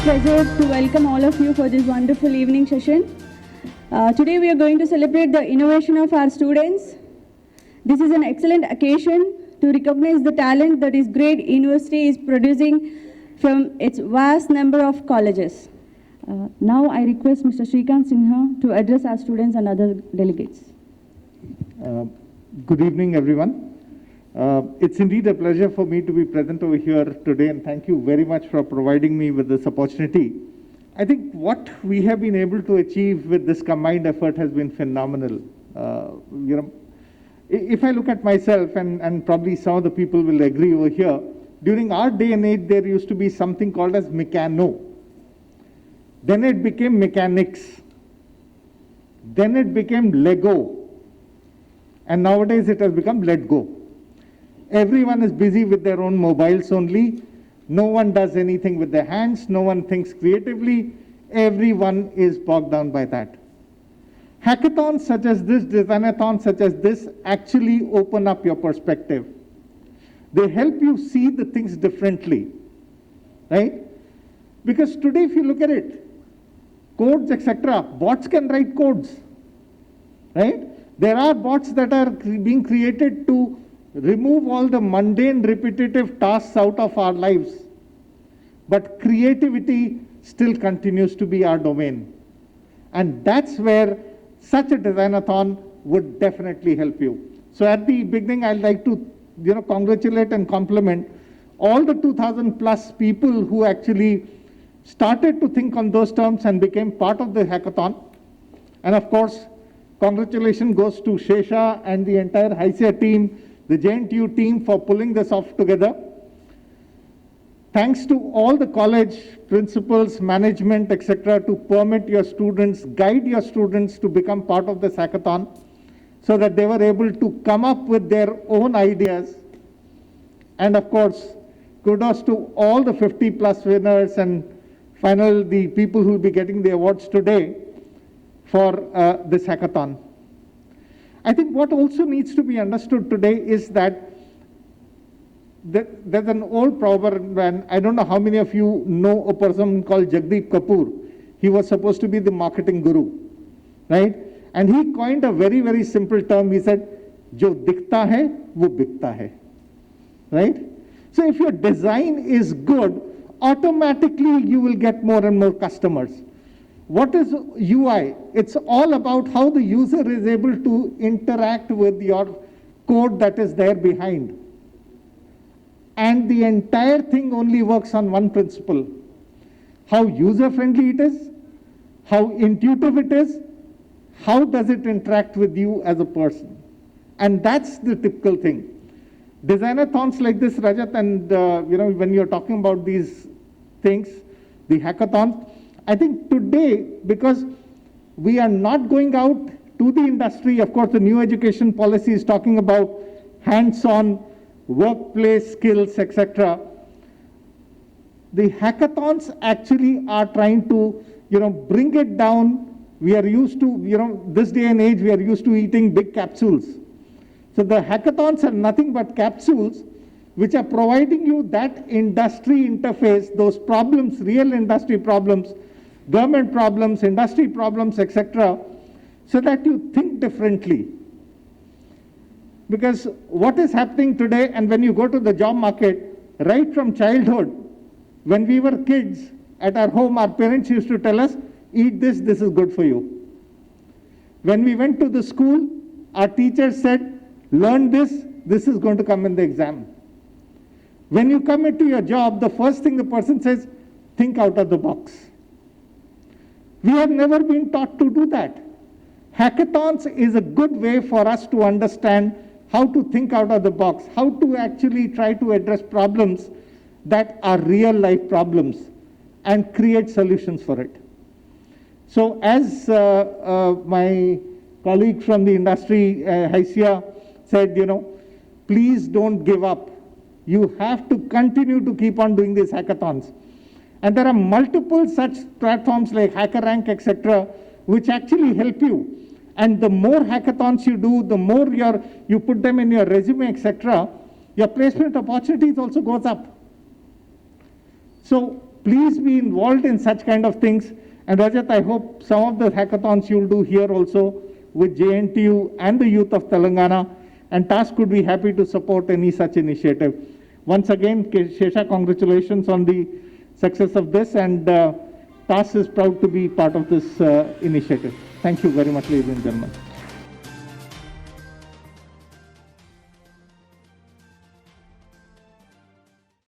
Pleasure to welcome all of you for this wonderful evening session. Today we are going to celebrate the innovation of our students. This is an excellent occasion to recognize the talent that this great university is producing from its vast number of colleges. Now I request Mr. Shrikant Sinha to address our students and other delegates. Good evening, everyone. It's indeed a pleasure for me to be present over here today, and thank you very much for providing me with this opportunity. I think what we have been able to achieve with this combined effort has been phenomenal. If I look at myself, and probably some of the people will agree over here, during our day and age, there used to be something called as Mechano. Then it became Mechanics. Then it became Lego. And nowadays it has become Let Go. Everyone is busy with their own mobiles only. No one does anything with their hands. No one thinks creatively. Everyone is bogged down by that. Hackathons such as this, designathons such as this, actually open up your perspective. They help you see the things differently, right? Because today, if you look at it, codes, etc., bots can write codes, right? There are bots that are being created to remove all the mundane, repetitive tasks out of our lives. But creativity still continues to be our domain. And that's where such a designathon would definitely help you. So at the beginning, I'd like to congratulate and compliment all the 2,000 plus people who actually started to think on those terms and became part of the hackathon. And of course, congratulations goes to Shesha and the entire HYSIA team, the JNTU team for pulling this off together. Thanks to all the college principals, management, etc., to permit your students, guide your students to become part of this hackathon so that they were able to come up with their own ideas. And of course, kudos to all the 50 plus winners and finally the people who will be getting the awards today for this hackathon. I think what also needs to be understood today is that there's an old proverb, and I don't know how many of you know a person called Jagdeep Kapoor. He was supposed to be the marketing guru, right? And he coined a very, very simple term. He said, "Jo dikhta hai, wo bikta hai," right? So if your design is good, automatically you will get more and more customers. What is UI? It's all about how the user is able to interact with your code that is there behind. And the entire thing only works on one principle: how user-friendly it is, how intuitive it is, how does it interact with you as a person. And that's the typical thing. Designathons like this, Rajat, and when you're talking about these things, the hackathons, I think today, because we are not going out to the industry, of course, the new education policy is talking about hands-on workplace skills, etc. The hackathons actually are trying to, bring it down. We are used to, this day and age, we are used to eating big capsules. So the hackathons are nothing but capsules which are providing you that industry interface, those problems, real industry problems, government problems, industry problems, etc., so that you think differently. Because what is happening today, and when you go to the job market, right from childhood, when we were kids at our home, our parents used to tell us, eat this, this is good for you. When we went to the school, our teachers said, learn this, this is going to come in the exam. When you come into your job, the first thing the person says, think out of the box. We have never been taught to do that. Hackathons is a good way for us to understand how to think out of the box, how to actually try to address problems that are real life problems and create solutions for it. So as my colleague from the industry, HYSIA, said, please don't give up. You have to continue to keep on doing these hackathons. And there are multiple such platforms like HackerRank, etc., which actually help you. And the more hackathons you do, the more you put them in your resume, etc., your placement opportunities also goes up. So Please be involved in such kind of things. And Rajat, I hope some of the hackathons you'll do here also with JNTU and the youth of Telangana. And TASC could be happy to support any such initiative. Once again, Shesha, congratulations on the success of this. And TASC is proud to be part of this initiative. Thank you very much, ladies and gentlemen.